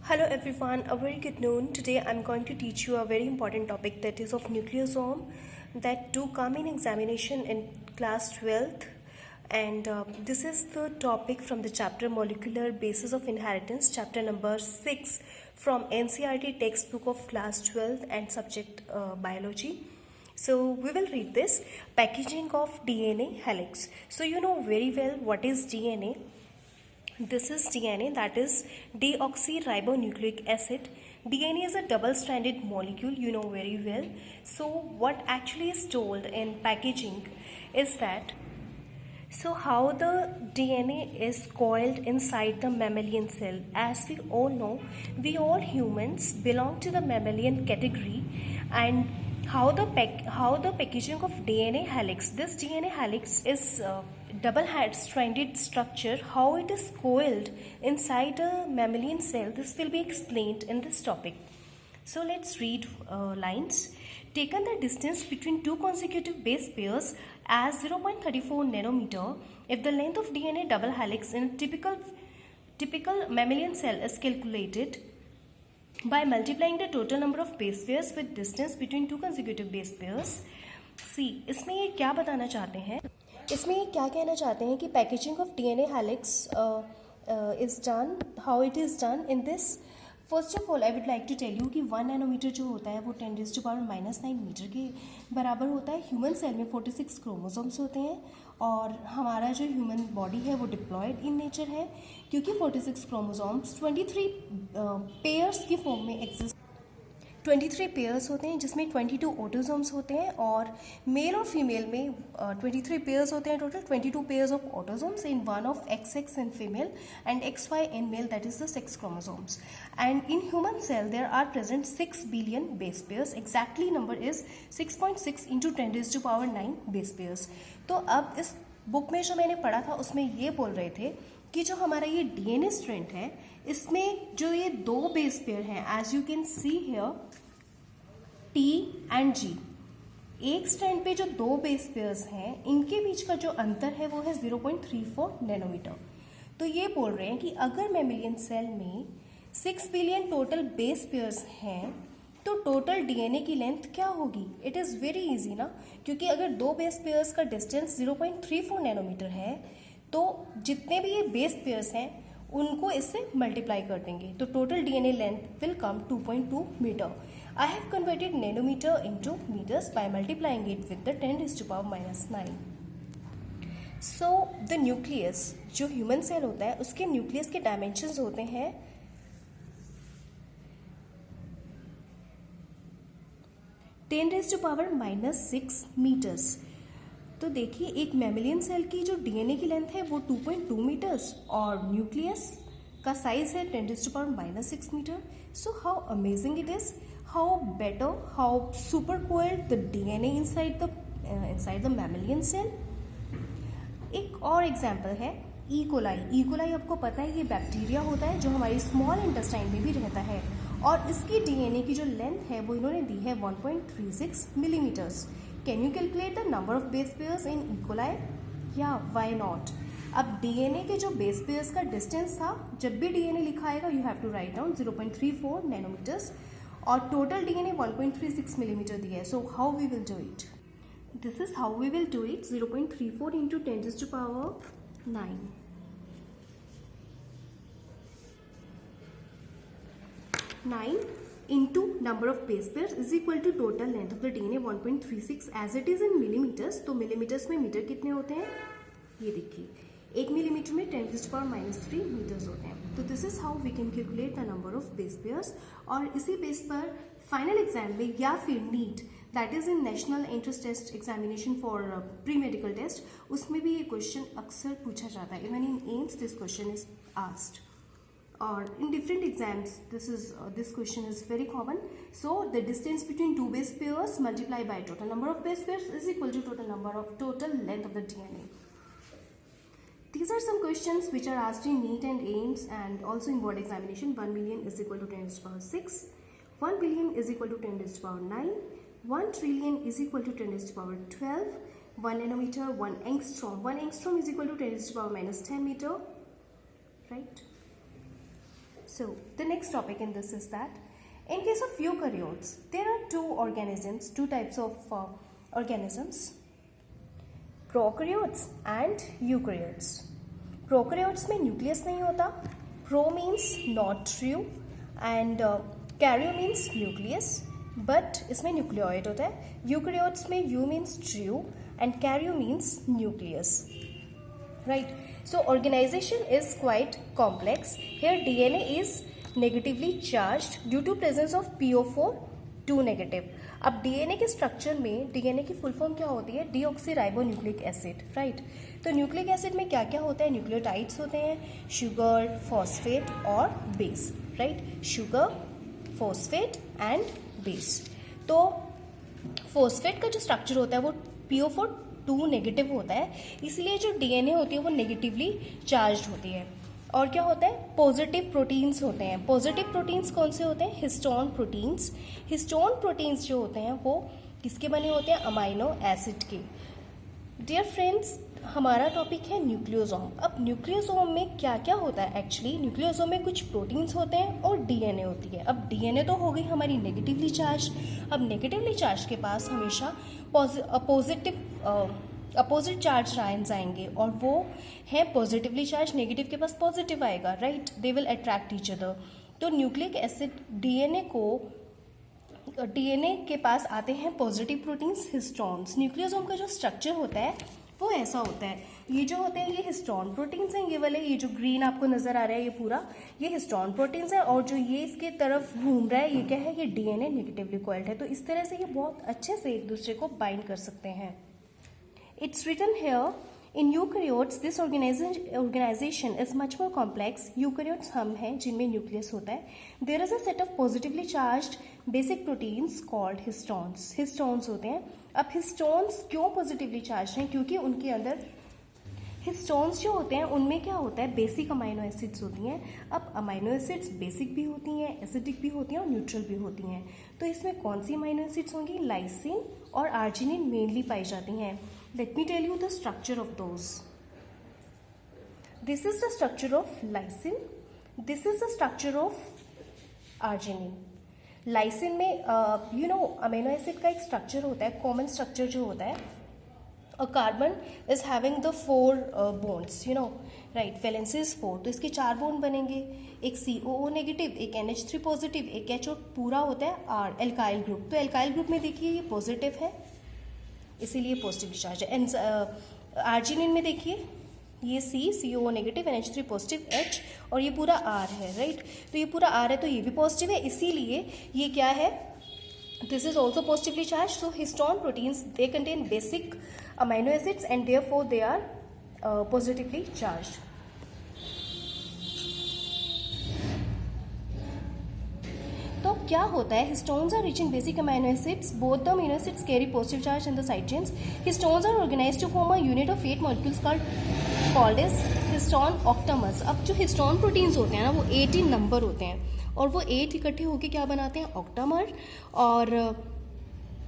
Hello everyone, a very good noon. Today I'm going to teach you a very important topic that is of nucleosome that do come in examination in class 12th, and this is the topic from the chapter Molecular Basis of Inheritance, chapter number 6 from NCERT textbook of class 12th and subject biology. So we will read this packaging of DNA helix. So you know very well what is DNA. This is DNA, that is deoxyribonucleic acid. DNA is a double-stranded molecule, you know very well. So what actually is told in packaging is that, so how the DNA is coiled inside the mammalian cell. As we all know, we all humans belong to the mammalian category, and how the packaging of DNA helix. This DNA helix is double-stranded structure. How it is coiled inside a mammalian cell. This will be explained in this topic. So let's read lines. Taken the distance between two consecutive base pairs as 0.34 nanometer, if the length of DNA double helix in a typical mammalian cell is calculated by multiplying the total number of base pairs with distance between two consecutive base pairs. See, इसमें ये क्या बताना चाहते हैं? इसमें ये क्या कहना चाहते हैं कि packaging of DNA helix is done, how it is done in this. First of all I would like to tell you कि 1 नैनोमीटर जो होता है वो 10⁻⁻⁹ मीटर के बराबर होता है. ह्यूमन सेल में 46 क्रोमोसोम्स होते हैं और हमारा जो ह्यूमन बॉडी है वो डिप्लॉयड इन नेचर है, क्योंकि 46 क्रोमोसोम्स 23 पेयर्स की फॉर्म में एग्जिस्ट. 23 पेयर्स होते हैं जिसमें 22 ऑटोसोम्स होते हैं, और मेल और फीमेल में 23 पेयर्स होते हैं total. 22 pairs of autosomes in one of XX in female and XY in male, that is the sex chromosomes. And in human cell there are present 6 billion base pairs. Exactly number is 6.6 into 10⁹ base pairs. तो अब इस book में जो मैंने पढ़ा था उसमें ये बोल रहे थे कि जो हमारा ये DNA स्ट्रैंड है इसमें जो ये दो बेस पेयर हैं, as you can see here T and G, एक स्ट्रैंड पे जो दो बेस पेयर्स हैं इनके बीच का जो अंतर है वो है 0.34 नैनोमीटर. तो ये बोल रहे हैं कि अगर मैमिलियन सेल में 6 बिलियन टोटल बेस पेयर्स हैं तो टोटल डीएनए की लेंथ क्या होगी. इट इज़ वेरी इजी ना, क्योंकि अगर दो बेस पेयर्स का डिस्टेंस 0.34 नैनोमीटर है तो जितने भी ये बेस पेयर्स हैं उनको इससे मल्टीप्लाई कर देंगे तो total DNA length will come 2.2 metre. I have converted nanometre into metres by multiplying it with the 10⁻⁹. So the nucleus, जो ह्यूमन सेल होता है उसके न्यूक्लियस के डायमेंशंस होते हैं 10⁻⁻⁶ मीटर्स. तो देखिए एक मैमिलियन सेल की जो डीएनए की लेंथ है वो 2.2 मीटर्स और न्यूक्लियस का साइज है 10⁻⁻⁶ metre. So how amazing it is, how better, how super coiled the DNA inside the mammalian cell. एक और एग्जांपल है ई कोलाई आपको पता है ये बैक्टीरिया होता है जो हमारी स्मॉल इंटेस्टाइन में भी रहता है, और इसकी डीएनए की जो लेंथ है वो इन्होंने दी है 1.36 millimetres. Can you calculate the number of base pairs in E coli? या व्हाई नॉट. अब डीएनए के जो बेस पेयर्स का डिस्टेंस था, जब भी डीएनए लिखा आएगा you have to write down 0.34 nanometres, और टोटल डीएनए 1.36 मिलीमीटर दिया है. So how we will do it, this is how we will do it. 0.34 into 10⁻⁹ 9 into number of base pairs is equal to total length of the DNA 1.36 as it is in millimeters. तो millimetres में metre कितने होते हैं, ये देखिए 1 millimetre में 10⁻³ metres होते हैं. तो this is how we can calculate the number of base pairs. और इसी बेस पर फाइनल एग्जाम में या फिर NEET, that is in national entrance test examination for pre medical test, उसमें भी ये क्वेश्चन अक्सर पूछा जाता है. Even in AIIMS this question is asked, or in different exams this question is very common. So the distance between two base pairs multiplied by total number of base pairs is equal to total length of the DNA. These are some questions which are asked in NEET and AIIMS and also in board examination. 1 million is equal to 10⁻⁶, 1 billion is equal to 10⁻⁹, 1 trillion is equal to 10⁻12, 1 nanometer, 1 angstrom. 1 angstrom is equal to 10⁻⁻10 meter, right? So the next topic in this is that in case of eukaryotes, there are two types of organisms, prokaryotes and eukaryotes. Prokaryotes में nucleus नहीं होता, pro means not true and karyo means nucleus, but इसमें nucleoid होता है. Eukaryotes में u means true and karyo means nucleus, right? So organization is quite complex. Here DNA is negatively charged due to presence of PO4 2 negative. अब DNA के structure में DNA की full form क्या होती है? Deoxyribonucleic acid, right? तो nucleic acid में क्या क्या होता है? न्यूक्लियोटाइड्स होते हैं, शुगर, फॉस्फेट और base, right? Sugar, phosphate and base. तो फॉस्फेट का जो स्ट्रक्चर होता है वो PO4 2 नेगेटिव होता है, इसलिए जो डीएनए होती है वो नेगेटिवली चार्ज होती है. और क्या होता है? पॉजिटिव प्रोटीन्स होते हैं. पॉजिटिव प्रोटीन्स कौन से होते हैं? Histone proteins. हिस्टोन प्रोटीन्स जो होते हैं वो किसके बने होते हैं? अमाइनो एसिड के. डियर फ्रेंड्स, हमारा टॉपिक है न्यूक्लियोसोम. अब न्यूक्लियोसोम में क्या क्या होता है? एक्चुअली न्यूक्लियोसोम में कुछ प्रोटीन्स होते हैं और डीएनए होती है. अब डीएनए तो हो गई हमारी नेगेटिवली चार्ज. अब नेगेटिवली चार्ज के पास हमेशा अपोजिट चार्ज आयंस आएंगे और वो है पॉजिटिवली चार्ज. नेगेटिव के पास पॉजिटिव आएगा, right? They will attract each other. तो न्यूक्लिक एसिड डीएनए के पास आते हैं पॉजिटिव प्रोटीन्स, हिस्टोन्स. न्यूक्लियोसोम का जो स्ट्रक्चर होता है वो ऐसा होता है. ये जो होते हैं ये हिस्टोन प्रोटीन्स हैं. ये वाले, ये जो ग्रीन आपको नजर आ रहा है ये पूरा, ये हिस्टोन प्रोटीन्स है. और जो ये इसके तरफ घूम रहा है ये क्या है? ये डीएनए नेगेटिवली कॉइल्ड है. तो इस तरह से ये बहुत अच्छे से एक दूसरे को बाइंड कर सकते हैं. It's written here, in eukaryotes this organization is much more complex. Eukaryotes हम हैं जिनमें न्यूक्लियस होता है. There is a set of positively charged basic proteins called histones. Histones होते हैं. अब histones क्यों पॉजिटिवली चार्ज हैं? क्योंकि उनके अंदर हिस्टोन्स जो होते हैं उनमें क्या होता है? बेसिक अमाइनो एसिड्स होती हैं. अब अमाइनो एसिड्स बेसिक भी होती हैं, एसिडिक भी होती हैं और न्यूट्रल भी होती हैं. तो इसमें कौन सी अमाइनो एसिड्स होंगी? लाइसिन और आर्जिनिन मेनली पाई जाती हैं. Let me tell you the structure of those. This is the structure of lysine. This is the structure of arginine. Lysine में अमीनो एसिड का एक स्ट्रक्चर होता है, कॉमन स्ट्रक्चर जो होता है. A carbon is having the 4 bonds, right? Valency is 4, तो इसके 4 बॉन्ड बनेंगे. एक COO नेगेटिव, एक NH3 पॉजिटिव, एक H पूरा होता है R, एल्काइल ग्रुप. तो एल्काइल ग्रुप में देखिए ये पॉजिटिव है, इसीलिए पॉजिटिवली चार्ज है. आर्जिनिन में देखिए ये COO negative, NH3 positive, H और ये पूरा R है, राइट? तो ये पूरा R है तो ये भी पॉजिटिव है, इसीलिए ये क्या है? This is also positively charge. So histone proteins they contain basic amino acids and therefore they are positively charged. तो क्या होता है? Histones are rich in basic amino acids. Both the amino acids carry positive charge in the side chains. Histones are organized to form a unit of 8 molecules called as histone octamers. अब जो histone proteins होते हैं ना वो 18 number होते हैं और वो 8 इकट्ठे होकर क्या बनाते हैं? ऑक्टामर. और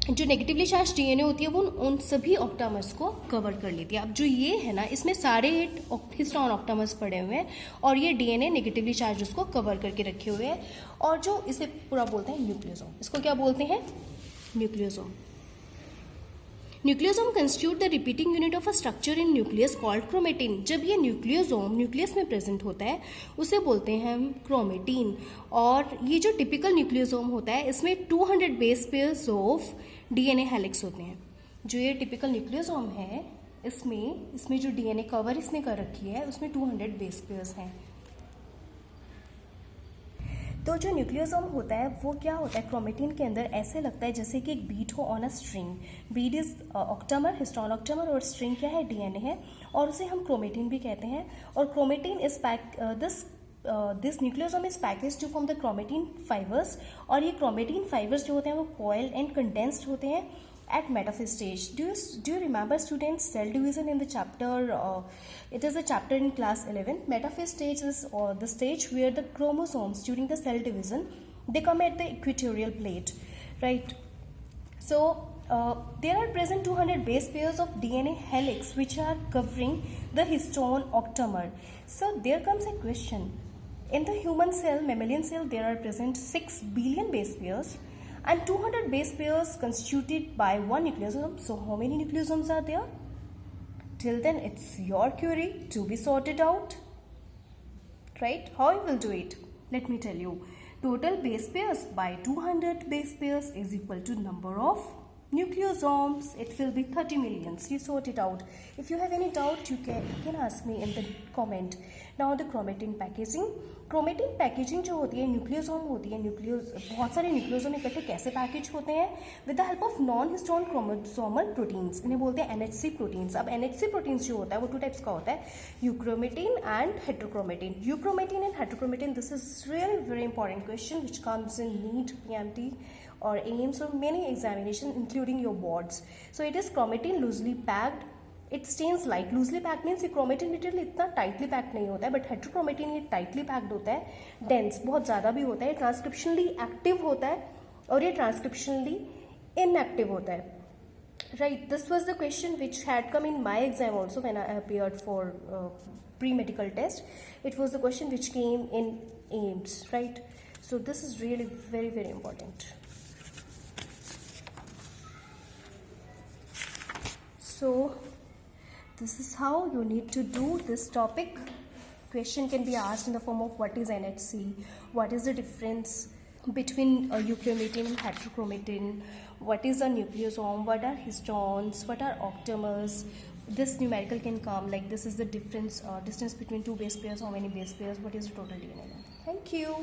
जो नेगेटिवली चार्ज डीएनए होती है वो उन सभी ऑक्टामर्स को कवर कर लेती है. अब जो ये है ना इसमें सारे 8 हिस्टोन ऑक्टामर्स पड़े हुए हैं और ये डीएनए नेगेटिवली चार्ज उसको कवर करके रखे हुए हैं. और जो इसे पूरा बोलते हैं न्यूक्लियोसोम. इसको क्या बोलते हैं? Nucleosome. Nucleosome constitute the repeating unit of a structure in nucleus called chromatin. जब ये न्यूक्लियोसोम न्यूक्लियस में प्रेजेंट होता है उसे बोलते हैं हम क्रोमेटिन. और ये जो टिपिकल न्यूक्लियोसोम होता है इसमें 200 base pairs of DNA helix होते हैं. जो ये टिपिकल न्यूक्लियोसोम है इसमें जो डीएनए कवर इसने कर रखी है उसमें 200 बेस पेयर्स हैं. तो जो न्यूक्लियोसोम होता है वो क्या होता है? क्रोमेटिन के अंदर ऐसे लगता है जैसे कि एक बीट हो on a string. Bead is octamer, histone octamer, और स्ट्रिंग क्या है? डीएनए है और उसे हम क्रोमेटिन भी कहते हैं. और chromatin is this nucleosome is package to form the chromatin fibres. और ये क्रोमेटिन फाइबर्स जो होते हैं वो कॉइल्ड एंड कंडेंस्ड होते हैं at metaphase stage. Do you remember students cell division in the chapter? It is a chapter in class 11. Metaphase stage is the stage where the chromosomes during the cell division they come at the equatorial plate, right? So there are present 200 base pairs of DNA helix which are covering the histone octamer. So there comes a question. In the human cell, mammalian cell, there are present 6 billion base pairs and 200 base pairs constituted by one nucleosome. So how many nucleosomes are there? Till then, it's your query to be sorted out. Right? How you will do it? Let me tell you. Total base pairs by 200 base pairs is equal to number of nucleosomes. It will be 30 millions. You sort it out. If you have any doubt, you can ask me in the comment. Now the chromatin packaging. Chromatin packaging जो होती है, nucleosome होती है, बहुत सारे nucleosome इकट्ठे कैसे package होते हैं? With the help of non histone chromosomal proteins. इन्हें बोलते हैं NHC प्रोटीन्स. अब NHC प्रोटीन्स जो होता है वो 2 टाइप्स का होता है, euchromatin and heterochromatin. Euchromatin and heterochromatin, this is really very important question which comes in NEET, PMT or AIMS or many examination including your boards. So it is chromatin loosely packed. It stains light. Loosely packed means ये chromatin literally इतना tightly packed नहीं होता है, but heterochromatin ये tightly packed होता है, dense बहुत ज़्यादा भी होता है, transcriptionally active होता है और ये transcriptionally inactive होता है. Right, this was the question which had come in my exam also when I appeared for pre-medical test. It was the question which came in AIMS, right? So this is really very, very important. So this is how you need to do this topic. Question can be asked in the form of what is NHC, what is the difference between euchromatin and heterochromatin, what is a nucleosome, what are histones, what are octamers. This numerical can come like this is the difference distance between two base pairs, how many base pairs, what is the total DNA. Thank you.